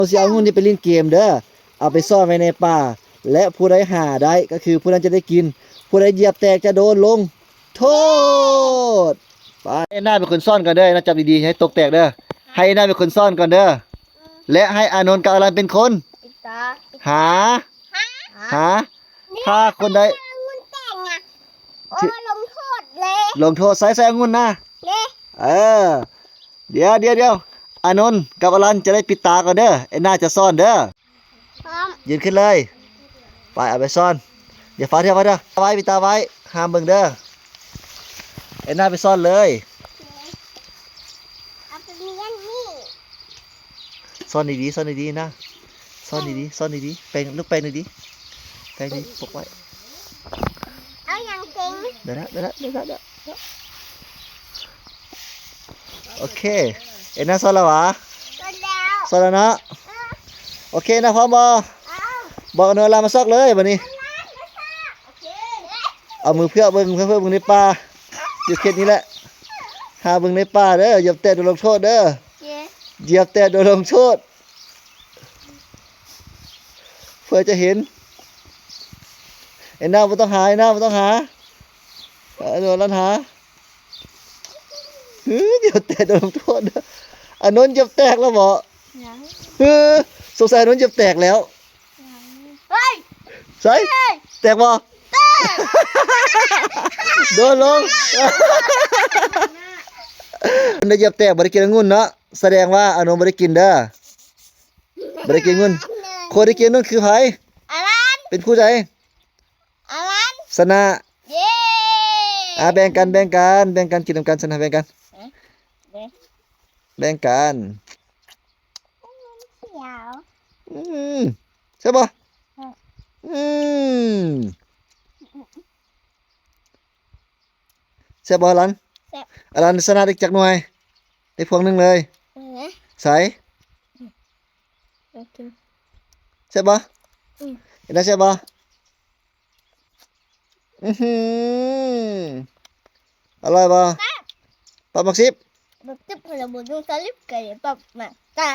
เราสิเอาเงินนี้ไปเล่นเกมเด้อเอาไปซ่อนไว้ในป่าและผู้ใดหาได้ก็คือผู้นั้นจะได้กินผู้ใดเหยียบแตกจะโดนลงโทษไปให้หน้าเป็นคนซ่อนก่อนเด้อนะจับดีๆให้ตกแตกเด้อให้หน้าเป็นคนซ่อนก่อนเด้อและให้อานนท์กับอลันเป็นคน ปิดตา หาถ้าคนใด มันแต่งอ่ะโอ้ลงโทษเลย ลงโทษใส่องุ่นนะ เลย เออเดี๋ยวอานนท์กับอลันจะได้ปิดตาก่อนเด้อไอ้หน้าจะซ่อนเด้อ พร้อม ยืนขึ้นเลยไปเอาไปซ่อนเดี๋ยวฟ้าเทียบไว้เด้อไว้ปิดตาไว้ห้ามเบิ่งเด้อไอ้หน้าไปซ่อนเลย เอาไปเลี้ยงนี่ ซ่อนดีๆนะซ่อนดีๆแปลงลูกแปลงดีๆแปลงดีปกไว้ เอาอย่างเก่ง เดี๋ยวโอเคไอ้หน้าซ่อนแล้วหวะ ก็แล้ว ซ่อนแล้วเนาะโอเคนะพร้อมบ่ เอา บอกอานนท์ลามาซอกเลยบัดนี้ โอเค เอามือเพื่อเบิ่งในป่าอยู่เขตนี้แหละหาเบิ่งในป่าเด้อเหยียบแต่โดนลงโทษเด้อ เย้ เหยียบแต่โดนลงโทษเพื่อจะเห็นไอ้หน้าบ่ต้องหาโดนลันหาเหยียบแต่โดนลงโทษเด้ออานนท์เหยียบแตกแล้วบ่ ยัง สงสัยอานนท์เหยียบแตกแล้ว เฮ้ย ใส่แตกบ่โดนลงมันได้เหยียบแตกบ่ได้กินองุ่นเนาะแสดงว่าอานนท์บ่ได้กินเด้อบ่ได้กินองุ่นคนที่กินนั่นคือไผ อลัน เป็นผู้ใด อลัน สนะ เย้ แบ่งกันกินนำกันสนะแบ่งกันเขียว อืมใช่ป่ะอืมใช่ป่ะอลัน แซ่บ อลันสนะได้จักหน่วยได้พวงหนึงเลยใส่ใช่ป่ะเห็นได้ใช่ป่ะอร่อยป่ะปลาหมักซิบ แบบจะพลบุญต้องสลิปเกยแบบมาเต้า